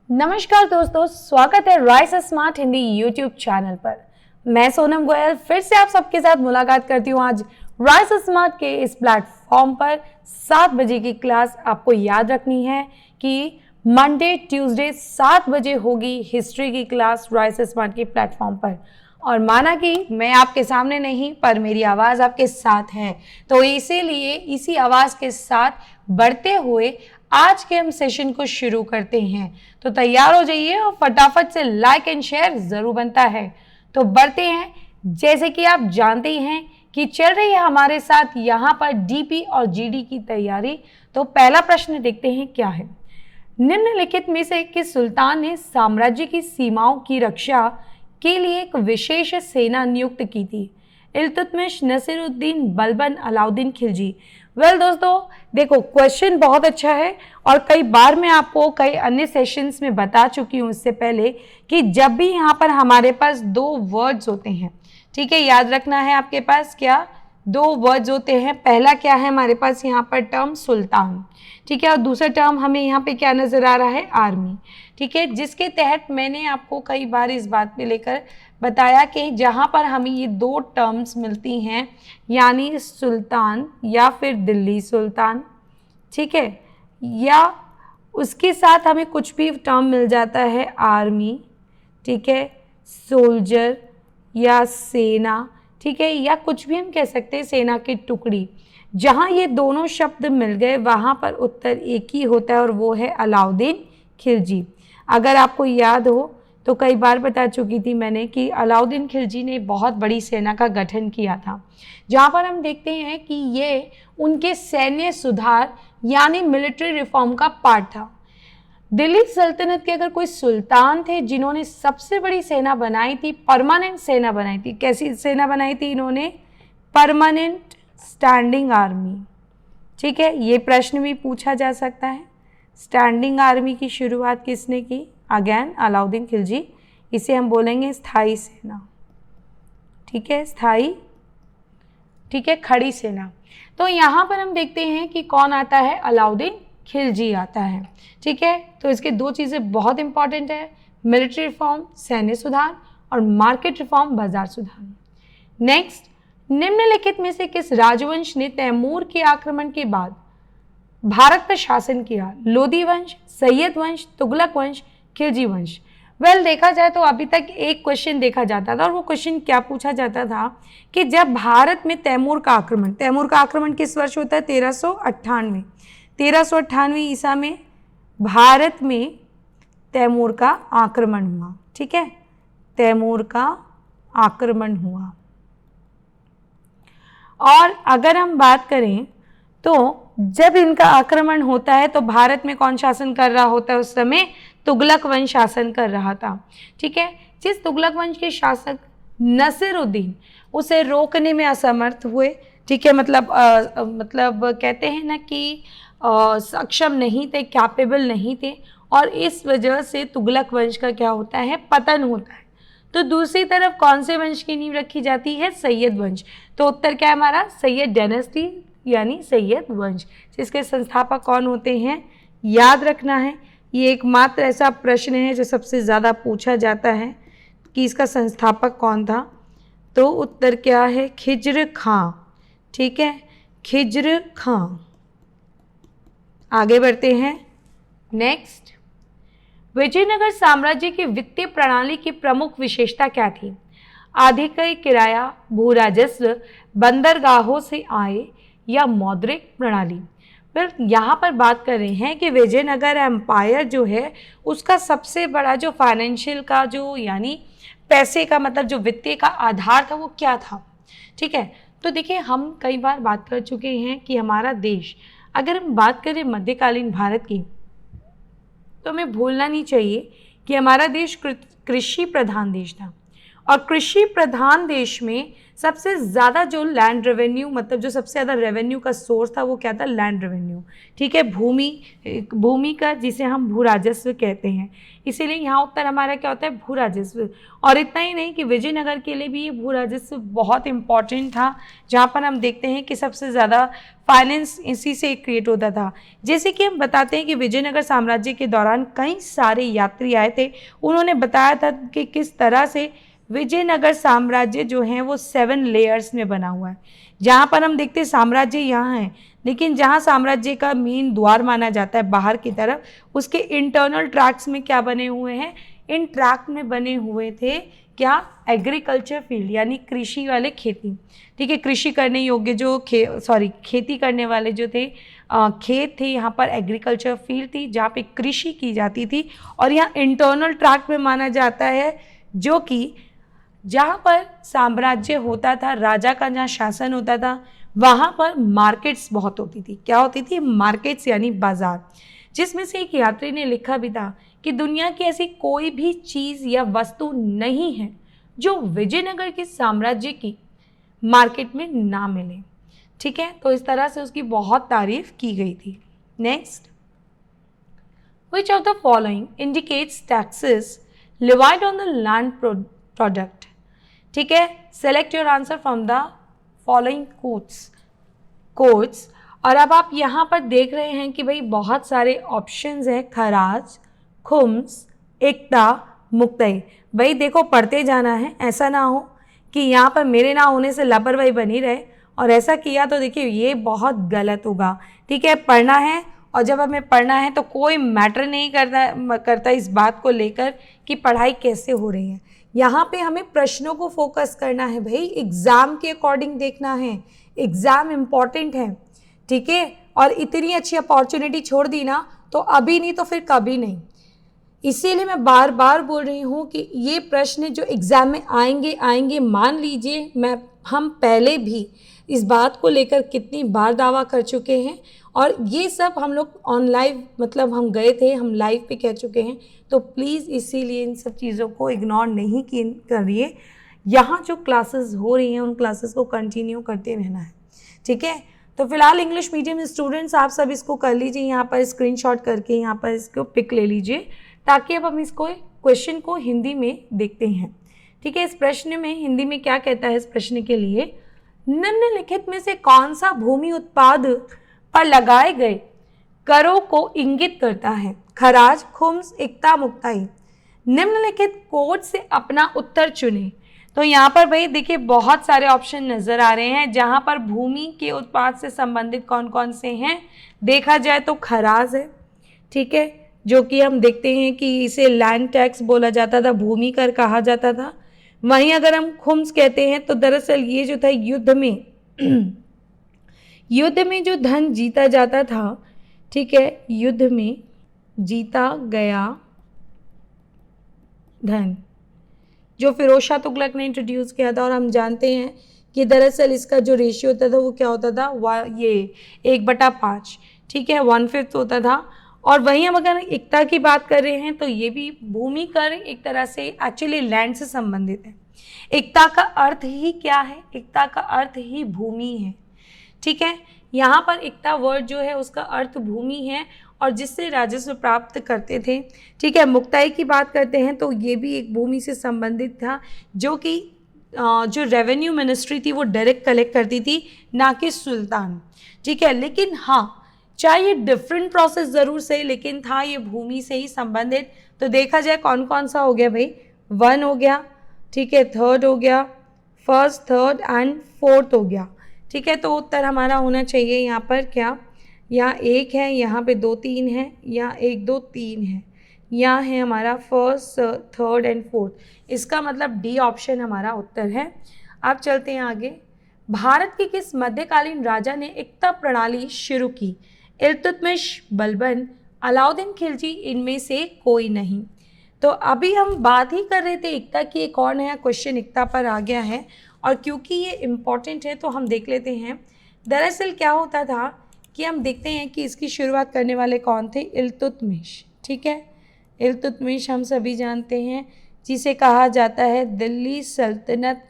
नमस्कार दोस्तों, स्वागत है rice smart Hindi YouTube channel पर। मैं सोनम गोयल फिर से आप सबके साथ मुलाकात करती हूँ आज राइस स्मार्ट के इस प्लेटफॉर्म पर। 7 बजे की क्लास आपको याद रखनी है कि मंडे ट्यूसडे 7 बजे होगी हिस्ट्री की क्लास राइस स्मार्ट के प्लेटफॉर्म पर। और माना कि मैं आपके सामने नहीं पर मेरी आवाज़ आपके साथ है, तो इसीलिए इसी आवाज़ के साथ बढ़ते हुए आज के हम सेशन को शुरू करते हैं। तो तैयार हो जाइए और फटाफट से लाइक एंड शेयर जरूर बनता है। तो बढ़ते हैं। जैसे कि आप जानते हैं कि चल रही है हमारे साथ यहाँ पर डीपी और जीडी की तैयारी। तो पहला प्रश्न देखते हैं क्या है। निम्नलिखित में से किस सुल्तान ने साम्राज्य की सीमाओं की रक्षा के लिए एक विशेष सेना नियुक्त की थी? इल्तुतमिश, नसीरुद्दीन, बलबन, अलाउद्दीन खिलजी। वेल दोस्तों, देखो क्वेश्चन बहुत अच्छा है और कई बार मैं आपको कई अन्य सेशंस में बता चुकी हूँ इससे पहले कि जब भी यहाँ पर हमारे पास 2 वर्ड्स होते हैं, ठीक है, याद रखना है आपके पास क्या 2 वर्ड्स होते हैं। पहला क्या है हमारे पास यहाँ पर टर्म सुल्तान, ठीक है, और दूसरा टर्म हमें यहाँ पे क्या नजर आ रहा है, आर्मी, ठीक है, जिसके तहत मैंने आपको कई बार इस बात पे लेकर बताया कि जहाँ पर हमें ये 2 टर्म्स मिलती हैं, यानी सुल्तान या फिर दिल्ली सुल्तान, ठीक है, या उसके साथ हमें कुछ भी टर्म मिल जाता है, आर्मी, ठीक है, सोल्जर या सेना, ठीक है, या कुछ भी हम कह सकते हैं सेना की टुकड़ी। जहाँ ये दोनों शब्द मिल गए वहाँ पर उत्तर एक ही होता है और वो है अलाउद्दीन खिलजी। अगर आपको याद हो तो कई बार बता चुकी थी मैंने कि अलाउद्दीन खिलजी ने बहुत बड़ी सेना का गठन किया था, जहाँ पर हम देखते हैं कि ये उनके सैन्य सुधार यानी मिलिट्री रिफॉर्म का पार्ट था। दिल्ली सल्तनत के अगर कोई सुल्तान थे जिन्होंने सबसे बड़ी सेना बनाई थी, परमानेंट सेना बनाई थी। कैसी सेना बनाई थी इन्होंने? परमानेंट स्टैंडिंग आर्मी, ठीक है, ये प्रश्न भी पूछा जा सकता है। स्टैंडिंग आर्मी की शुरुआत किसने की? अगेन अलाउद्दीन खिलजी। इसे हम बोलेंगे स्थायी सेना, ठीक है, स्थायी, ठीक है, खड़ी सेना। तो यहाँ पर हम देखते हैं कि कौन आता है, अलाउद्दीन खिलजी आता है, ठीक है। तो इसके 2 चीज़ें बहुत इंपॉर्टेंट है, मिलिट्री रिफॉर्म सैन्य सुधार और मार्केट रिफॉर्म बाजार सुधार। नेक्स्ट, निम्नलिखित में से किस राजवंश ने तैमूर के आक्रमण के बाद भारत पर शासन किया? लोधी वंश, सैयद वंश, तुगलक वंश, खिलजी वंश। वेल देखा जाए तो अभी तक एक क्वेश्चन देखा जाता था और वो क्वेश्चन क्या पूछा जाता था कि जब भारत में तैमूर का आक्रमण किस वर्ष होता है? 1398। 1398 ईसा में भारत में तैमूर का आक्रमण हुआ, ठीक है, तैमूर का आक्रमण हुआ। और अगर हम बात करें तो जब इनका आक्रमण होता है तो भारत में कौन शासन कर रहा होता है? उस समय तुगलक वंश शासन कर रहा था, ठीक है। जिस तुगलक वंश के शासक नसीरुद्दीन उसे रोकने में असमर्थ हुए, ठीक है, मतलब कहते हैं ना कि सक्षम नहीं थे, कैपेबल नहीं थे, और इस वजह से तुगलक वंश का क्या होता है? पतन होता है। तो दूसरी तरफ कौन से वंश की नींव रखी जाती है? सैयद वंश। तो उत्तर क्या है हमारा? सैयद डायनेस्टी यानी सैयद वंश, जिसके संस्थापक कौन होते हैं? याद रखना है, ये एकमात्र ऐसा प्रश्न है जो सबसे ज़्यादा पूछा जाता है कि इसका संस्थापक कौन था। तो उत्तर क्या है? खिज्र खां, ठीक है, खिज्र खां। आगे बढ़ते हैं। नेक्स्ट, विजयनगर साम्राज्य की वित्तीय प्रणाली की प्रमुख विशेषता क्या थी? आधिकारिक किराया, भू राजस्व, बंदरगाहों से आय या मौद्रिक प्रणाली। फिर यहाँ पर बात कर रहे हैं कि विजयनगर एम्पायर जो है उसका सबसे बड़ा जो फाइनेंशियल का जो यानी पैसे का मतलब जो वित्तीय का आधार था वो क्या था, ठीक है। तो देखिए हम कई बार बात कर चुके हैं कि हमारा देश, अगर हम बात करें मध्यकालीन भारत की, तो हमें भूलना नहीं चाहिए कि हमारा देश कृषि प्रधान देश था और कृषि प्रधान देश में सबसे ज़्यादा जो लैंड रेवेन्यू, मतलब जो सबसे ज़्यादा रेवेन्यू का सोर्स था वो क्या था? Land revenue. ठीक है, भूमि का, जिसे हम भू राजस्व कहते हैं। इसीलिए यहाँ उत्तर हमारा क्या होता है? भू राजस्व। और इतना ही नहीं कि विजयनगर के लिए भी ये भू राजस्व बहुत इंपॉर्टेंट था, जहाँ पर हम देखते हैं कि सबसे ज़्यादा फाइनेंस इसी से क्रिएट होता था। जैसे कि हम बताते हैं कि विजयनगर साम्राज्य के दौरान कई सारे यात्री आए थे, उन्होंने बताया था कि किस तरह से विजयनगर साम्राज्य जो है वो 7 लेयर्स में बना हुआ है। जहाँ पर हम देखते हैं साम्राज्य यहाँ है, लेकिन जहाँ साम्राज्य का मेन द्वार माना जाता है बाहर की तरफ, उसके इंटरनल ट्रैक्स में क्या बने हुए हैं? इन ट्रैक में बने हुए थे क्या? एग्रीकल्चर फील्ड, यानी कृषि वाले खेती। ठीक है, कृषि करने योग्य जो खेती करने वाले जो थे खेत थे, यहाँ पर एग्रीकल्चर फील्ड थी जहाँ पे कृषि की जाती थी। और यहाँ इंटरनल ट्रैक में माना जाता है जो कि जहाँ पर साम्राज्य होता था, राजा का जहाँ शासन होता था, वहाँ पर मार्केट्स बहुत होती थी। क्या होती थी? मार्केट्स, यानी बाजार। जिसमें से एक यात्री ने लिखा भी था कि दुनिया की ऐसी कोई भी चीज़ या वस्तु नहीं है जो विजयनगर के साम्राज्य की मार्केट में ना मिले। ठीक है, तो इस तरह से उसकी बहुत तारीफ की गई थी। Next, which of the following indicates taxes levied on the land product? ठीक है, select your answer from the following quotes. और अब आप यहाँ पर देख रहे हैं कि भाई बहुत सारे ऑप्शंस हैं, खराज, खुम्स, एकता, मुक्तई। भाई देखो, पढ़ते जाना है, ऐसा ना हो कि यहाँ पर मेरे ना होने से लापरवाही बनी रहे, और ऐसा किया तो देखिए ये बहुत गलत होगा। ठीक है, पढ़ना है, और जब हमें पढ़ना है तो कोई मैटर नहीं करता इस बात को लेकर कि पढ़ाई कैसे हो रही है। यहाँ पे हमें प्रश्नों को फोकस करना है भाई, एग्ज़ाम के अकॉर्डिंग देखना है, एग्ज़ाम इम्पॉर्टेंट है। ठीक है, और इतनी अच्छी अपॉर्चुनिटी छोड़ दी ना, तो अभी नहीं तो फिर कभी नहीं। इसीलिए मैं बार बार बोल रही हूँ कि ये प्रश्न जो एग्ज़ाम में आएंगे, मान लीजिए हम पहले भी इस बात को लेकर कितनी बार दावा कर चुके हैं, और ये सब हम लोग ऑन लाइव, मतलब हम गए थे, हम लाइव पे कह चुके हैं। तो प्लीज़ इसीलिए इन सब चीज़ों को इग्नोर नहीं करिए। यहाँ जो क्लासेस हो रही हैं उन क्लासेस को कंटिन्यू करते रहना है। ठीक है, तो फिलहाल इंग्लिश मीडियम स्टूडेंट्स आप सब इसको कर लीजिए, यहाँ पर स्क्रीनशॉट करके यहाँ पर इसको पिक ले लीजिए, ताकि अब हम इसको क्वेश्चन को हिंदी में देखते हैं। ठीक है, इस प्रश्न में हिंदी में क्या कहता है? इस प्रश्न के लिए, निम्नलिखित में से कौन सा भूमि उत्पाद पर लगाए गए करों को इंगित करता है? खराज, खुम्स, एकता, मुक्ताई। निम्नलिखित कोड से अपना उत्तर चुनें। तो यहाँ पर भाई देखिए बहुत सारे ऑप्शन नजर आ रहे हैं, जहाँ पर भूमि के उत्पाद से संबंधित कौन कौन से हैं। देखा जाए तो खराज है, ठीक है, जो कि हम देखते हैं कि इसे लैंड टैक्स बोला जाता था, भूमि कर कहा जाता था। वहीं अगर हम खुम्स कहते हैं तो दरअसल ये जो था युद्ध में जो धन जीता जाता था, ठीक है, युद्ध में जीता गया धन जो फिरोज शाह तुगलक ने इंट्रोड्यूस किया था। और हम जानते हैं कि दरअसल इसका जो रेशियो होता था वो क्या होता था, ये 1/5, ठीक है, 1/5 होता था। और वहीं हम अगर एकता की बात कर रहे हैं तो ये भी भूमि कर एक तरह से एक्चुअली लैंड से संबंधित है। एकता का अर्थ ही क्या है? एकता का अर्थ ही भूमि है। ठीक है, यहाँ पर एकता वर्ड जो है उसका अर्थ भूमि है और जिससे राजस्व प्राप्त करते थे। ठीक है, मुक्ताई की बात करते हैं तो ये भी एक भूमि से संबंधित था, जो कि जो रेवेन्यू मिनिस्ट्री थी वो डायरेक्ट कलेक्ट करती थी, ना कि सुल्तान। ठीक है, लेकिन हाँ, चाहे ये डिफरेंट प्रोसेस ज़रूर से, लेकिन था ये भूमि से ही संबंधित। तो देखा जाए कौन कौन सा हो गया भाई, 1 हो गया, ठीक है, 3rd हो गया, 1st, 3rd एंड 4th हो गया। ठीक है, तो उत्तर हमारा होना चाहिए यहाँ पर क्या, यहाँ 1 है, यहाँ पे 2 3 है, यहाँ 1 2 3 है, यहाँ है हमारा 1st, 3rd एंड 4th। इसका मतलब डी ऑप्शन हमारा उत्तर है। अब चलते हैं आगे। भारत के किस मध्यकालीन राजा ने एकता प्रणाली शुरू की? इल्तुतमिश, बलबन, अलाउद्दीन खिलजी, इनमें से कोई नहीं। तो अभी हम बात ही कर रहे थे एकता की, एक और नया क्वेश्चन एकता पर आ गया है और क्योंकि ये इम्पॉर्टेंट है तो हम देख लेते हैं। दरअसल क्या होता था कि हम देखते हैं कि इसकी शुरुआत करने वाले कौन थे, इल्तुतमिश। ठीक है, इल्तुतमिश हम सभी जानते हैं, जिसे कहा जाता है दिल्ली सल्तनत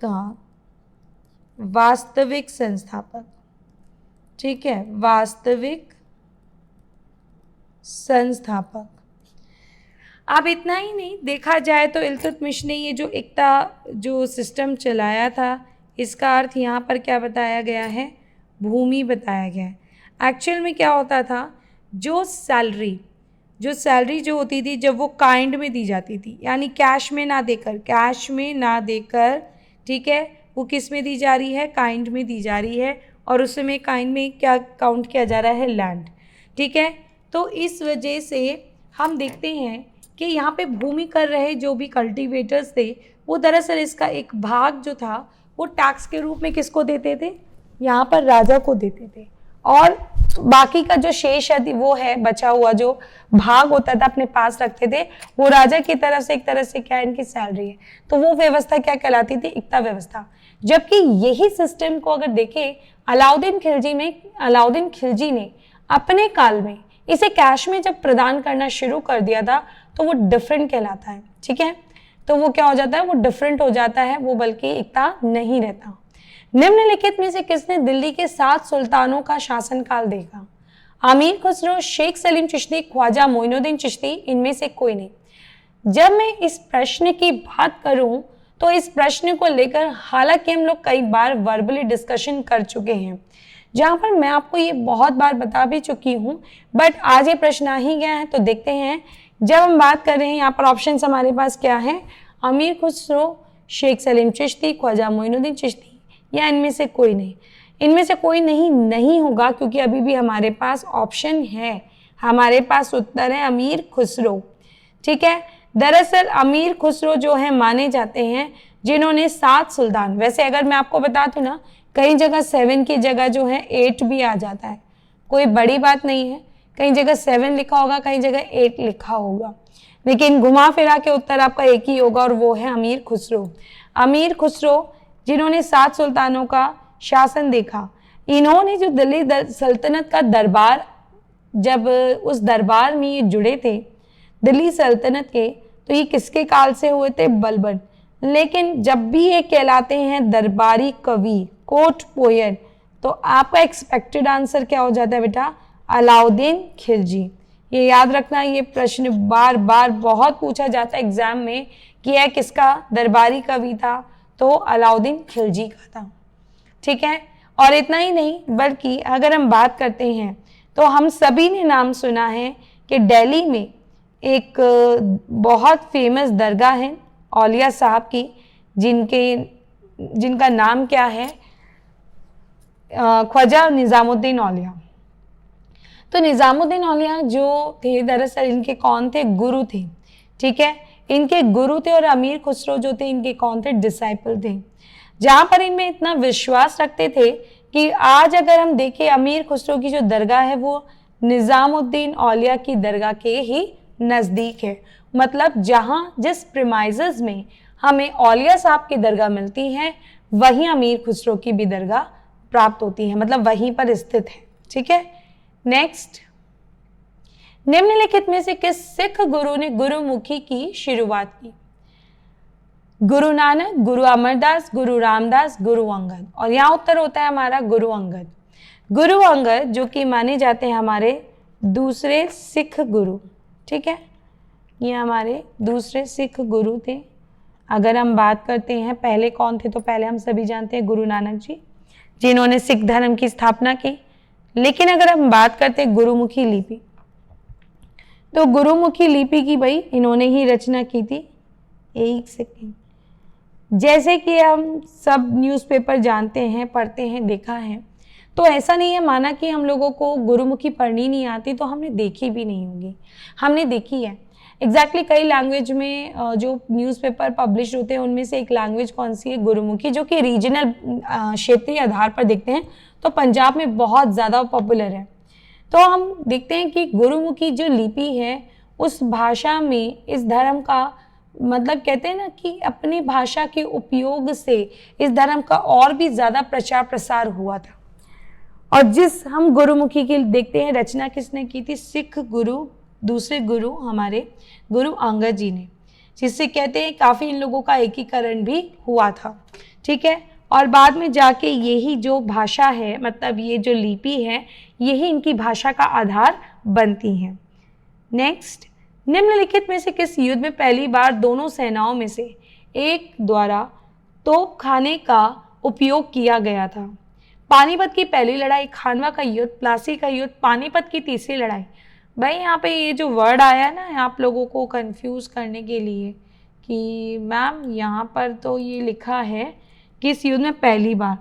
का वास्तविक संस्थापक। ठीक है, वास्तविक संस्थापक। अब इतना ही नहीं, देखा जाए तो इल्तुतमिश ने ये जो इक्ता जो सिस्टम चलाया था, इसका अर्थ यहाँ पर क्या बताया गया है, भूमि बताया गया है। एक्चुअल में क्या होता था, जो सैलरी जो होती थी जब वो काइंड में दी जाती थी, यानी कैश में ना देकर, ठीक है, वो किस में दी जा रही है, काइंड में दी जा रही है, और उस समय काइंड में क्या काउंट किया जा रहा है, लैंड। ठीक है, तो इस वजह से हम देखते हैं कि यहाँ पे भूमि कर रहे जो भी कल्टीवेटर्स थे, वो दरअसल इसका एक भाग जो था वो टैक्स के रूप में किसको देते थे, यहाँ पर राजा को देते थे, और बाकी का जो शेष है वो है बचा हुआ जो भाग होता था अपने पास रखते थे, वो राजा की तरफ से एक तरह से क्या इनकी सैलरी है। तो वो व्यवस्था क्या कहलाती थी, इक्ता व्यवस्था। जबकि यही सिस्टम को अगर देखें अलाउद्दीन खिलजी ने अपने काल में इसे कैश में जब प्रदान करना शुरू कर दिया था, तो वो डिफरेंट कहलाता है। ठीक है, तो वो क्या हो जाता है, वो डिफरेंट हो जाता है, वो बल्कि इक्ता नहीं रहता। निम्नलिखित में से किसने दिल्ली के 7 सुल्तानों का शासनकाल देखा? अमीर खुसरो, शेख सलीम चिश्ती, ख्वाजा मोइनुद्दीन चिश्ती, इनमें से कोई नहीं। जब मैं इस प्रश्न की बात करूं तो इस प्रश्न को लेकर हालांकि हम लोग कई बार वर्बली डिस्कशन कर चुके हैं, जहां पर मैं आपको ये बहुत बार बता भी चुकी हूं, बट आज ये प्रश्न आ ही गया है। तो देखते हैं, जब हम बात कर रहे हैं, यहाँ पर ऑप्शन हमारे पास क्या है, अमीर खुसरो, शेख सलीम चिश्ती, ख्वाजा मोइनुद्दीन चिश्ती, या इनमें से कोई नहीं। इनमें से कोई नहीं होगा, क्योंकि अभी भी हमारे पास ऑप्शन है, हमारे पास उत्तर है अमीर खुसरो। ठीक है, दरअसल अमीर खुसरो जो है माने जाते हैं जिन्होंने 7 सुल्तान, वैसे अगर मैं आपको बता दूं ना, कई जगह 7 की जगह जो है 8 भी आ जाता है, कोई बड़ी बात नहीं है। कई जगह 7 लिखा होगा, कई जगह 8 लिखा होगा, लेकिन घुमा फिरा के उत्तर आपका एक ही होगा, और वो है अमीर खुसरो। अमीर खुसरो जिन्होंने 7 सुल्तानों का शासन देखा, इन्होंने जो दिल्ली सल्तनत का दरबार, जब उस दरबार में ये जुड़े थे दिल्ली सल्तनत के, तो ये किसके काल से हुए थे, बलबन। लेकिन जब भी ये कहलाते हैं दरबारी कवि, कोर्ट पोएट, तो आपका एक्सपेक्टेड आंसर क्या हो जाता है बेटा, अलाउद्दीन खिलजी। ये याद रखना, ये प्रश्न बार बार बहुत पूछा जाता है एग्जाम में कि यह किसका दरबारी कवि था, तो अलाउद्दीन खिलजी का था। ठीक है, और इतना ही नहीं, बल्कि अगर हम बात करते हैं तो हम सभी ने नाम सुना है कि दिल्ली में एक बहुत फेमस दरगाह है औलिया साहब की, जिनका नाम क्या है, ख्वाजा निज़ामुद्दीन औलिया। तो निज़ामुद्दीन औलिया जो थे, दरअसल इनके कौन थे, गुरु थे। ठीक है, इनके गुरु थे, और अमीर खुसरो जो थे इनके कौन थे, डिसाइपल थे। जहां पर इनमें इतना विश्वास रखते थे कि आज अगर हम देखें, अमीर खुसरो की जो दरगाह है वो निज़ामुद्दीन औलिया की दरगाह के ही नज़दीक है। मतलब जहां जिस प्रीमाइसेस में हमें औलिया साहब की दरगाह मिलती है, वहीं अमीर खुसरो की भी दरगाह प्राप्त होती है, मतलब वहीं पर स्थित है। ठीक है, नेक्स्ट, निम्नलिखित में से किस सिख गुरु ने गुरुमुखी की शुरुआत की? गुरु नानक, गुरु अमरदास, गुरु रामदास, गुरु अंगद। और यहाँ उत्तर होता है हमारा गुरु अंगद। गुरु अंगद जो कि माने जाते हैं हमारे दूसरे सिख गुरु। ठीक है, ये हमारे दूसरे सिख गुरु थे। अगर हम बात करते हैं पहले कौन थे, तो पहले हम सभी जानते हैं गुरु नानक जी, जिन्होंने सिख धर्म की स्थापना की। लेकिन अगर हम बात करते हैं गुरुमुखी लिपि, तो गुरुमुखी लिपि की भाई इन्होंने ही रचना की थी। एक सेकेंड, जैसे कि हम सब न्यूज़पेपर जानते हैं, पढ़ते हैं, देखा है, तो ऐसा नहीं है माना कि हम लोगों को गुरुमुखी पढ़नी नहीं आती, तो हमने देखी भी नहीं होगी, हमने देखी है। एग्जैक्टली कई लैंग्वेज में जो न्यूज़पेपर पब्लिश होते हैं उनमें से एक लैंग्वेज कौन सी है, गुरुमुखी, जो कि रीजनल क्षेत्रीय आधार पर देखते हैं तो पंजाब में बहुत ज़्यादा पॉपुलर है। तो हम देखते हैं कि गुरुमुखी जो लिपि है उस भाषा में इस धर्म का, मतलब कहते हैं ना कि अपनी भाषा के उपयोग से इस धर्म का और भी ज़्यादा प्रचार प्रसार हुआ था। और जिस हम गुरुमुखी की देखते हैं रचना किसने की थी, सिख गुरु दूसरे गुरु हमारे गुरु अंगद जी ने, जिससे कहते हैं काफ़ी इन लोगों का एकीकरण भी हुआ था। ठीक है, और बाद में जाके यही जो भाषा है, मतलब ये जो लिपि है, यही इनकी भाषा का आधार बनती है। नेक्स्ट, निम्नलिखित में से किस युद्ध में पहली बार दोनों सेनाओं में से एक द्वारा तोप खाने का उपयोग किया गया था? पानीपत की पहली लड़ाई, खानवा का युद्ध, प्लासी का युद्ध, पानीपत की तीसरी लड़ाई। भाई यहाँ पे ये जो वर्ड आया ना आप लोगों को कंफ्यूज करने के लिए कि मैम यहाँ पर तो ये लिखा है किस युद्ध में पहली बार।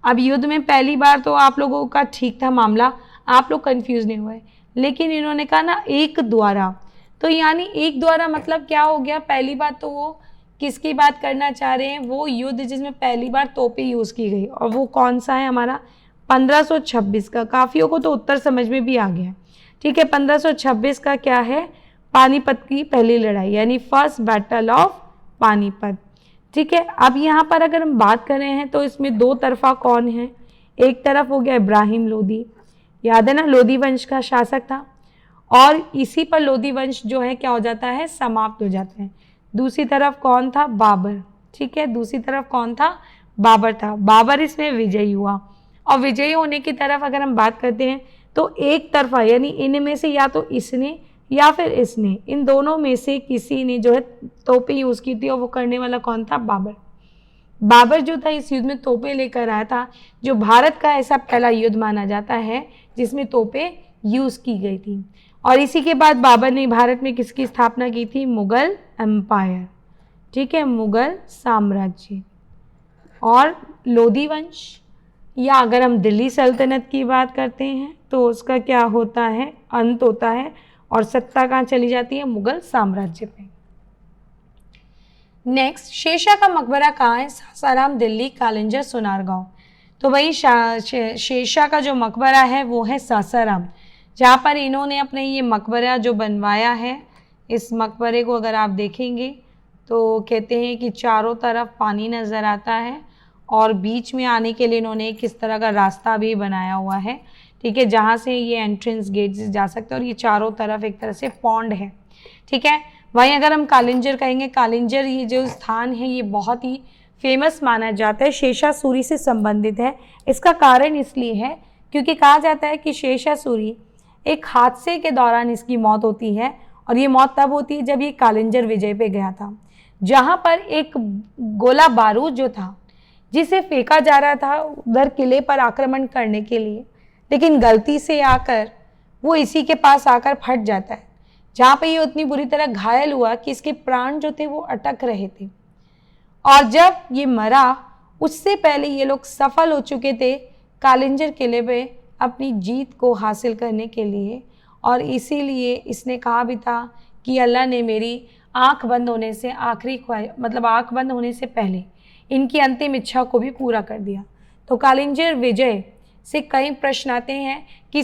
अब युद्ध में पहली बार तो आप लोगों का ठीक था मामला, आप लोग कंफ्यूज नहीं हुए, लेकिन इन्होंने कहा ना एक द्वारा, तो यानी एक द्वारा मतलब क्या हो गया? पहली बार तो वो किसकी बात करना चाह रहे हैं? वो युद्ध जिसमें पहली बार तोपें यूज़ की गई, और वो कौन सा है हमारा? 1526 का। काफियों को तो उत्तर समझ में भी आ गया। ठीक है, 1526 का क्या है? पानीपत की पहली लड़ाई, यानी फर्स्ट बैटल ऑफ पानीपत। ठीक है, अब यहाँ पर अगर हम बात करें हैं तो इसमें दो तरफा कौन है? एक तरफ हो गया इब्राहिम लोदी, याद है ना, लोदी वंश का शासक था, और इसी पर लोदी वंश जो है क्या हो जाता है? समाप्त हो जाता है। दूसरी तरफ कौन था? बाबर। ठीक है, दूसरी तरफ कौन था? बाबर था। बाबर इसमें विजयी हुआ, और विजयी होने की तरफ अगर हम बात करते हैं तो एक तरफा, यानी इनमें से या तो इसने या फिर इसने, इन दोनों में से किसी ने जो है तोपें यूज़ की थी, और वो करने वाला कौन था? बाबर। बाबर जो था इस युद्ध में तोपें लेकर आया था, जो भारत का ऐसा पहला युद्ध माना जाता है जिसमें तोपें यूज़ की गई थी। और इसी के बाद बाबर ने भारत में किसकी स्थापना की थी? मुगल एम्पायर। ठीक है, मुगल साम्राज्य। और लोदी वंश, या अगर हम दिल्ली सल्तनत की बात करते हैं तो उसका क्या होता है? अंत होता है, और सत्ता कहाँ चली जाती है? मुगल साम्राज्य पे। नेक्स्ट, शेरशाह का मकबरा कहाँ है? सासाराम, दिल्ली, कालिंजर, सोनारगांव। तो वही शेरशाह का जो मकबरा है वो है सासाराम, जहाँ पर इन्होंने अपने ये मकबरा जो बनवाया है, इस मकबरे को अगर आप देखेंगे तो कहते हैं कि चारों तरफ पानी नज़र आता है, और बीच में आने के लिए इन्होंने किस तरह का रास्ता भी बनाया हुआ है। ठीक है, जहाँ से ये एंट्रेंस गेट से जा सकते हैं, और ये चारों तरफ एक तरह से पॉन्ड है। ठीक है, वहीं अगर हम कालिंजर कहेंगे, कालिंजर ये जो स्थान है ये बहुत ही फेमस माना जाता है, शेरशाह सूरी से संबंधित है। इसका कारण इसलिए है क्योंकि कहा जाता है कि शेरशाह सूरी एक हादसे के दौरान इसकी मौत होती है, और ये मौत तब होती है जब ये कालिंजर विजय पे गया था, जहाँ पर एक गोला बारूद जो था जिसे फेंका जा रहा था उधर किले पर आक्रमण करने के लिए, लेकिन गलती से आकर वो इसी के पास आकर फट जाता है, जहाँ पे ये उतनी बुरी तरह घायल हुआ कि इसके प्राण जो थे वो अटक रहे थे। और जब ये मरा उससे पहले ये लोग सफल हो चुके थे कालिंजर किले पे अपनी जीत को हासिल करने के लिए, और इसीलिए इसने कहा भी था कि अल्लाह ने मेरी आँख बंद होने से मतलब आँख बंद होने से पहले इनकी अंतिम इच्छा को भी पूरा कर दिया। तो कालिंजर विजय से कई प्रश्न आते हैं कि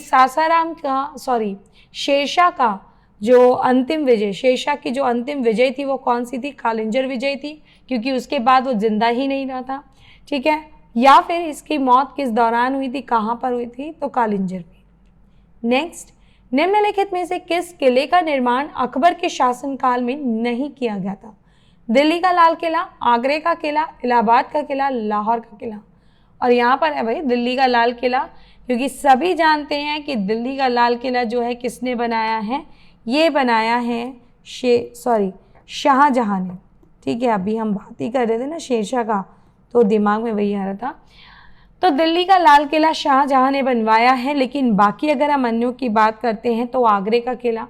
शेरशाह का जो अंतिम विजय, शेरशाह की जो अंतिम विजय थी वो कौन सी थी? कालिंजर विजय थी, क्योंकि उसके बाद वो जिंदा ही नहीं रहा था। ठीक है, या फिर इसकी मौत किस दौरान हुई थी, कहाँ पर हुई थी? तो कालिंजर में। नेक्स्ट, निम्नलिखित में से किस किले का निर्माण अकबर के शासनकाल में नहीं किया गया था? दिल्ली का लाल किला, आगरे का किला, इलाहाबाद का किला, लाहौर का किला। और यहाँ पर है भाई दिल्ली का लाल किला, क्योंकि सभी जानते हैं कि दिल्ली का लाल किला जो है किसने बनाया है? ये बनाया है शाहजहां ने। ठीक है, अभी हम बात ही कर रहे थे ना शेरशाह का, तो दिमाग में वही आ रहा था। तो दिल्ली का लाल किला शाहजहां ने बनवाया है, लेकिन बाकी अगर हम अन्यों की बात करते हैं तो आगरे का किला,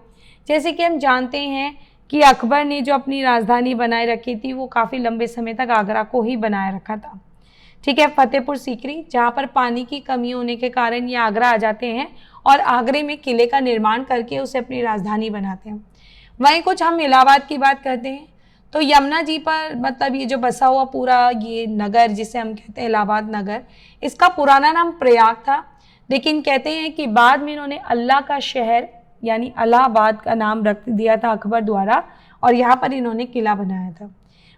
जैसे कि हम जानते हैं कि अकबर ने जो अपनी राजधानी बनाए रखी थी वो काफ़ी लंबे समय तक आगरा को ही बनाए रखा था। ठीक है, फतेहपुर सीकरी, जहाँ पर पानी की कमी होने के कारण ये आगरा आ जाते हैं और आगरे में किले का निर्माण करके उसे अपनी राजधानी बनाते हैं। वहीं कुछ हम इलाहाबाद की बात करते हैं तो यमुना जी पर, मतलब ये जो बसा हुआ पूरा ये नगर जिसे हम कहते हैं इलाहाबाद नगर, इसका पुराना नाम प्रयाग था, लेकिन कहते हैं कि बाद में इन्होंने अल्लाह का शहर यानी इलाहाबाद का नाम रख दिया था अकबर द्वारा, और यहाँ पर इन्होंने किला बनाया था।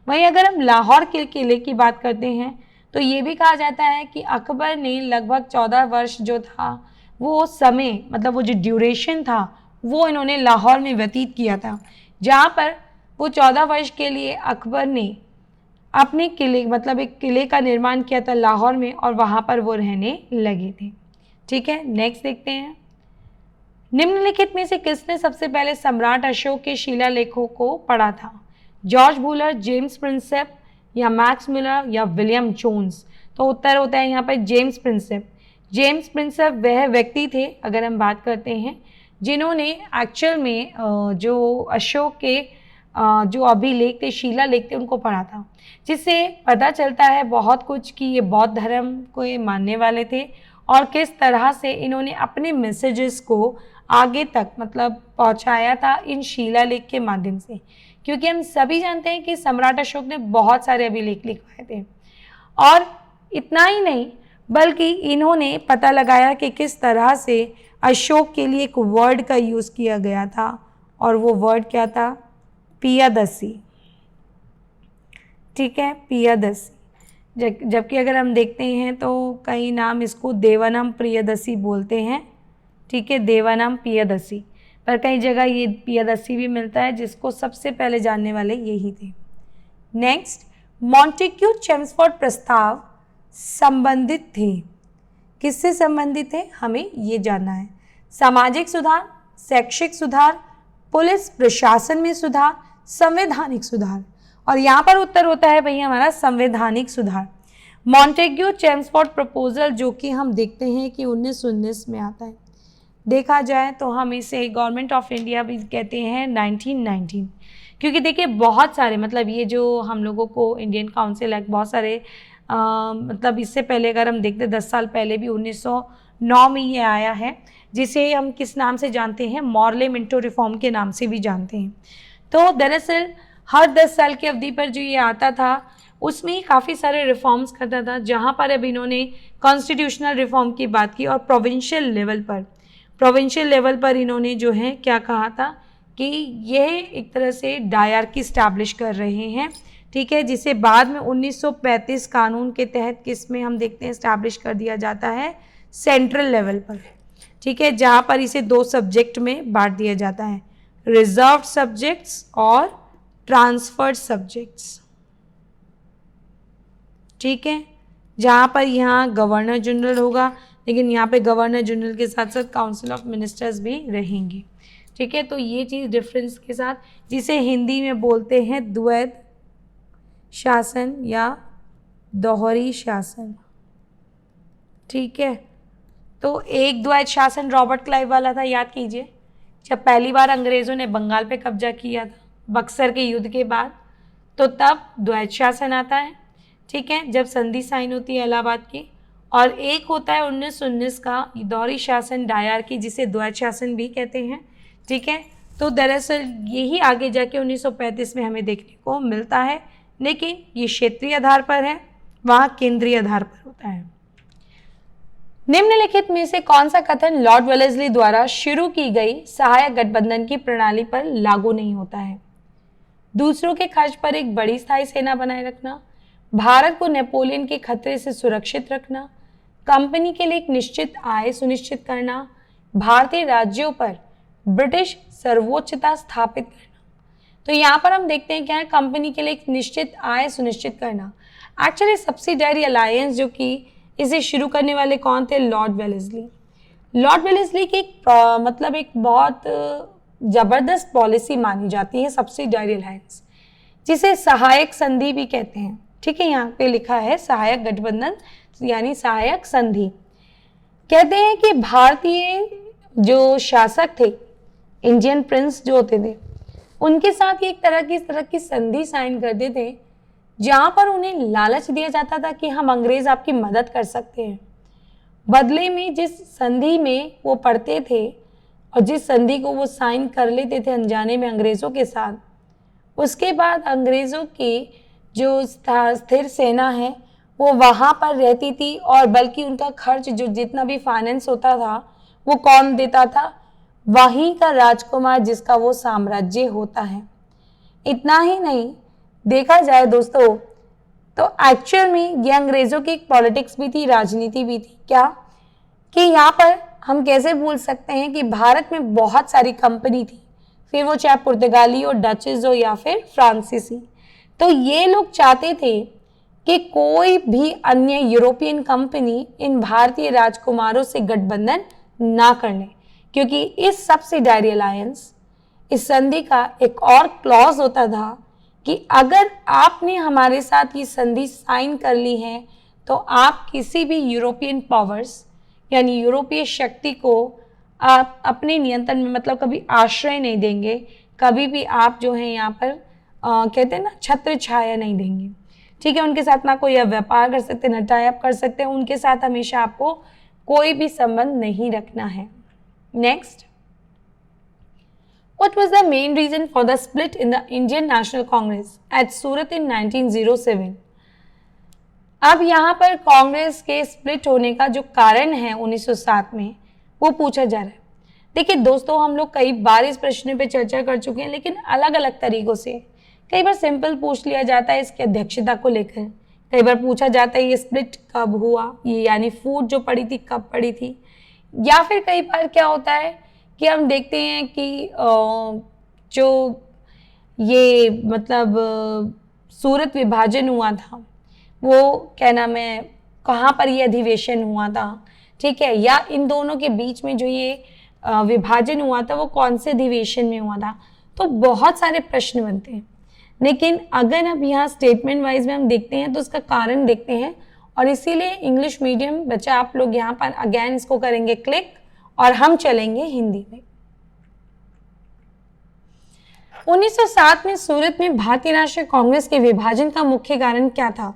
वहीं अगर हम लाहौर के किले की बात करते हैं तो ये भी कहा जाता है कि अकबर ने लगभग 14 वर्ष जो था वो समय, मतलब वो जो ड्यूरेशन था वो इन्होंने लाहौर में व्यतीत किया था, जहाँ पर वो 14 वर्ष के लिए अकबर ने अपने किले मतलब एक किले का निर्माण किया था लाहौर में, और वहाँ पर वो रहने लगे थे। ठीक है, नेक्स्ट देखते हैं। निम्नलिखित में से किसने सबसे पहले सम्राट अशोक के शिलालेखों को पढ़ा था? जॉर्ज वूलर, जेम्स प्रिंसेप, या मैक्स मिलर, या विलियम जोन्स? तो उत्तर होता है यहाँ पर जेम्स प्रिंसेप। जेम्स प्रिंसेप वह व्यक्ति थे, अगर हम बात करते हैं, जिन्होंने एक्चुअल में जो अशोक के जो अभिलेख थे, शिलालेख थे, उनको पढ़ा था, जिससे पता चलता है बहुत कुछ कि ये बौद्ध धर्म को ये मानने वाले थे और किस तरह से इन्होंने अपने मैसेजेस को आगे तक मतलब पहुंचाया था इन शिलालेख के माध्यम से। क्योंकि हम सभी जानते हैं कि सम्राट अशोक ने बहुत सारे अभिलेख लिखवाए थे, और इतना ही नहीं बल्कि इन्होंने पता लगाया कि किस तरह से अशोक के लिए एक वर्ड का यूज़ किया गया था, और वो वर्ड क्या था? पियादसी। ठीक है, पियादसी। जबकि अगर हम देखते हैं तो कई नाम इसको देवानम प्रियदसी बोलते हैं। ठीक है, देवानम पियादसी, पर कई जगह ये पियादसी भी मिलता है, जिसको सबसे पहले जानने वाले यही थे। नेक्स्ट, मॉन्टेग्यू चेम्सफोर्ड प्रस्ताव संबंधित थे, किससे संबंधित है हमें ये जानना है। सामाजिक सुधार, शैक्षिक सुधार, पुलिस प्रशासन में सुधार, संवैधानिक सुधार? और यहाँ पर उत्तर होता है भैया हमारा संवैधानिक सुधार। मॉन्टेग्यू चेम्सफोर्ड प्रपोजल, जो कि हम देखते हैं कि 1919 में आता है, देखा जाए तो हम इसे गवर्नमेंट ऑफ इंडिया भी कहते हैं 1919, क्योंकि देखिए बहुत सारे मतलब ये जो हम लोगों को इंडियन काउंसिल एक्ट बहुत सारे मतलब इससे पहले अगर हम देखते 10 साल पहले भी 1909 में ये आया है, जिसे हम किस नाम से जानते हैं? मॉर्ले मिंटो रिफॉर्म के नाम से भी जानते हैं। तो दरअसल हर 10 साल की अवधि पर जो ये आता था उसमें ही काफ़ी सारे रिफॉर्म्स करता था, जहाँ पर अब इन्होंने कॉन्स्टिट्यूशनल रिफॉर्म की बात की, और प्रोविंशियल लेवल पर इन्होंने जो है क्या कहा था कि यह एक तरह से डायरकी स्टैब्लिश कर रहे हैं। ठीक है, जिसे बाद में 1935 कानून के तहत किस में हम देखते हैं स्टैब्लिश कर दिया जाता है? सेंट्रल लेवल पर। ठीक है, जहाँ पर इसे 2 सब्जेक्ट में बांट दिया जाता है, रिजर्व्ड सब्जेक्ट्स और ट्रांसफर्ड सब्जेक्ट्स। ठीक है, जहाँ पर यहाँ गवर्नर जनरल होगा, लेकिन यहाँ पे गवर्नर जनरल के साथ साथ काउंसिल ऑफ मिनिस्टर्स भी रहेंगे। ठीक है, तो ये चीज़ डिफरेंस के साथ, जिसे हिंदी में बोलते हैं द्वैध शासन या दोहरी शासन। ठीक है, तो एक द्वैध शासन रॉबर्ट क्लाइव वाला था, याद कीजिए, जब पहली बार अंग्रेज़ों ने बंगाल पे कब्जा किया था बक्सर के युद्ध के बाद, तो तब द्वैध शासन आता है। ठीक है, जब संधि साइन होती है इलाहाबाद की, और एक होता है 1919 का दोहरी शासन डायरकी, जिसे द्वैध शासन भी कहते हैं। ठीक है, तो दरअसल यही आगे जाके 1935 में हमें देखने को मिलता है, लेकिन ये क्षेत्रीय आधार पर है, वहाँ केंद्रीय आधार पर होता है। निम्नलिखित में से कौन सा कथन लॉर्ड वेलेस्ली द्वारा शुरू की गई सहायक गठबंधन की प्रणाली पर लागू नहीं होता है? दूसरों के खर्च पर एक बड़ी स्थायी सेना बनाए रखना, भारत को नेपोलियन के खतरे से सुरक्षित रखना, कंपनी के लिए एक निश्चित आय सुनिश्चित करना, भारतीय राज्यों पर ब्रिटिश सर्वोच्चता स्थापित करना। तो यहाँ पर हम देखते हैं क्या है, कंपनी के लिए एक निश्चित आय सुनिश्चित करना। एक्चुअली सब्सिडायरी अलायंस जो कि इसे शुरू करने वाले कौन थे? Lord Wellesley. लॉर्ड वेलेस्ली की मतलब एक बहुत ज़बरदस्त पॉलिसी मानी जाती है सब्सिडायरी अलायंस, जिसे सहायक संधि भी कहते हैं। ठीक है, यहाँ पे लिखा है सहायक गठबंधन यानी सहायक संधि। कहते हैं कि भारतीय जो शासक थे, इंडियन प्रिंस जो होते थे, उनके साथ एक तरह की संधि साइन करते थे, जहाँ पर उन्हें लालच दिया जाता था कि हम अंग्रेज आपकी मदद कर सकते हैं। बदले में जिस संधि में वो पढ़ते थे और जिस संधि को वो साइन कर लेते थे अनजाने में अंग्रेज़ों के साथ, उसके बाद अंग्रेज़ों की जो स्थिर सेना है वो वहाँ पर रहती थी, और बल्कि उनका खर्च जो जितना भी फाइनेंस होता था वो कौन देता था? वहीं का राजकुमार जिसका वो साम्राज्य होता है। इतना ही नहीं, देखा जाए दोस्तों तो एक्चुअल में ये अंग्रेज़ों की एक पॉलिटिक्स भी थी, राजनीति भी थी। क्या कि यहाँ पर हम कैसे भूल सकते हैं कि भारत में बहुत सारी कंपनी थी, फिर वो चाहे पुर्तगाली हो, डचेस हो या फिर फ्रांसीसी। तो ये लोग चाहते थे कि कोई भी अन्य यूरोपियन कंपनी इन भारतीय राजकुमारों से गठबंधन ना कर ले, क्योंकि इस सब्सिडायरी अलायंस, इस संधि का एक और क्लॉज होता था कि अगर आपने हमारे साथ ये संधि साइन कर ली है तो आप किसी भी यूरोपियन पावर्स यानी यूरोपीय शक्ति को आप अपने नियंत्रण में, मतलब कभी आश्रय नहीं देंगे, कभी भी आप जो है यहाँ पर कहते हैं ना छत्र छाया नहीं देंगे। ठीक है, उनके साथ ना कोई व्यापार कर सकते, ना टाई अप कर सकते हैं, उनके साथ हमेशा आपको कोई भी संबंध नहीं रखना है। Next, what was the main reason for the split in the Indian National Congress at Surat in 1907? अब यहाँ पर कांग्रेस के स्प्लिट होने का जो कारण है 1907 में, वो पूछा जा रहा है। देखिए दोस्तों, हम लोग कई बार इस प्रश्न पे चर्चा कर चुके हैं, लेकिन अलग अलग तरीकों से। कई बार सिंपल पूछ लिया जाता है इसकी अध्यक्षता को लेकर, कई बार पूछा जाता है ये स्प्लिट कब हुआ, ये यानी फूट जो पड़ी थी कब पड़ी थी, या फिर कई बार क्या होता है कि हम देखते हैं कि जो ये मतलब सूरत विभाजन हुआ था, वो क्या नाम है, कहाँ पर ये अधिवेशन हुआ था, ठीक है, या इन दोनों के बीच में जो ये विभाजन हुआ था वो कौन से अधिवेशन में हुआ था। तो बहुत सारे प्रश्न बनते हैं, लेकिन अगर अब यहाँ स्टेटमेंट वाइज में हम देखते हैं तो उसका कारण देखते हैं, और इसीलिए इंग्लिश मीडियम बच्चा आप लोग यहाँ पर अगेन इसको करेंगे क्लिक और हम चलेंगे हिंदी में। 1907 में सूरत में भारतीय राष्ट्रीय कांग्रेस के विभाजन का मुख्य कारण क्या था?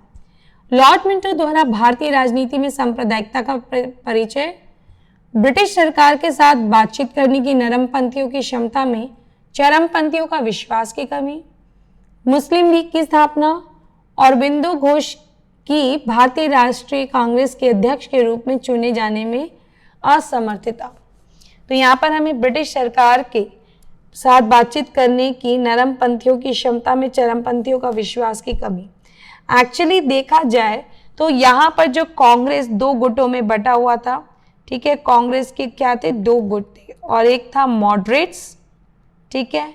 लॉर्ड मिंटो द्वारा भारतीय राजनीति में सांप्रदायिकता का परिचय, ब्रिटिश सरकार के साथ बातचीत करने की नरमपंथियों की क्षमता में चरमपंथियों का विश्वास की कमी, मुस्लिम लीग की स्थापना, अरबिंदो घोष की भारतीय राष्ट्रीय कांग्रेस के अध्यक्ष के रूप में चुने जाने में असमर्थता। तो यहाँ पर हमें ब्रिटिश सरकार के साथ बातचीत करने की नरमपंथियों की क्षमता में चरमपंथियों का विश्वास की कमी। एक्चुअली देखा जाए तो यहाँ पर जो कांग्रेस दो गुटों में बटा हुआ था, ठीक है, कांग्रेस के क्या थे, दो गुट थे, और एक था मॉडरेट्स, ठीक है,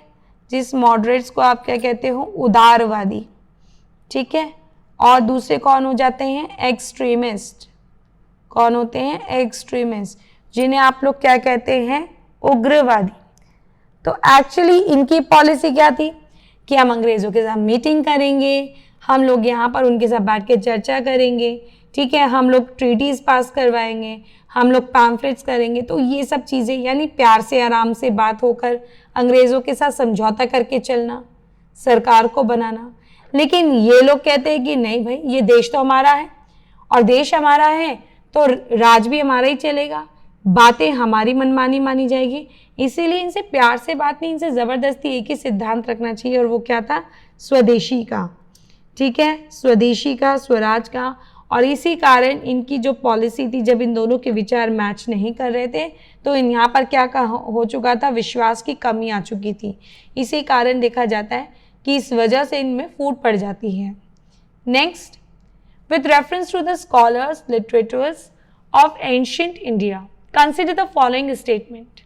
जिस मॉडरेट्स को आप क्या कहते हो, उदारवादी, ठीक है, और दूसरे कौन हो जाते हैं, एक्सट्रीमिस्ट। कौन होते हैं, एक्सट्रीमिस्ट, जिन्हें आप लोग क्या कहते हैं, उग्रवादी। तो एक्चुअली इनकी पॉलिसी क्या थी कि हम अंग्रेजों के साथ मीटिंग करेंगे, हम लोग यहाँ पर उनके साथ बैठ के चर्चा करेंगे, ठीक है, हम लोग ट्रीटीज पास करवाएंगे, हम लोग पैम्फलेट्स करेंगे। तो ये सब चीज़ें यानी प्यार से आराम से बात होकर अंग्रेज़ों के साथ समझौता करके चलना, सरकार को बनाना। लेकिन ये लोग कहते हैं कि नहीं भाई, ये देश तो हमारा है और देश हमारा है तो राज भी हमारा ही चलेगा, बातें हमारी मनमानी मानी जाएगी। इसीलिए इनसे प्यार से बात नहीं, इनसे ज़बरदस्ती एक ही सिद्धांत रखना चाहिए, और वो क्या था, स्वदेशी का, ठीक है, स्वदेशी का, स्वराज का। और इसी कारण इनकी जो पॉलिसी थी, जब इन दोनों के विचार मैच नहीं कर रहे थे तो यहाँ पर क्या हो चुका था, विश्वास की कमी आ चुकी थी। इसी कारण देखा जाता है कि इस वजह से इनमें फूट पड़ जाती है। Next, with reference to the scholars literatures of ancient India consider the following statement.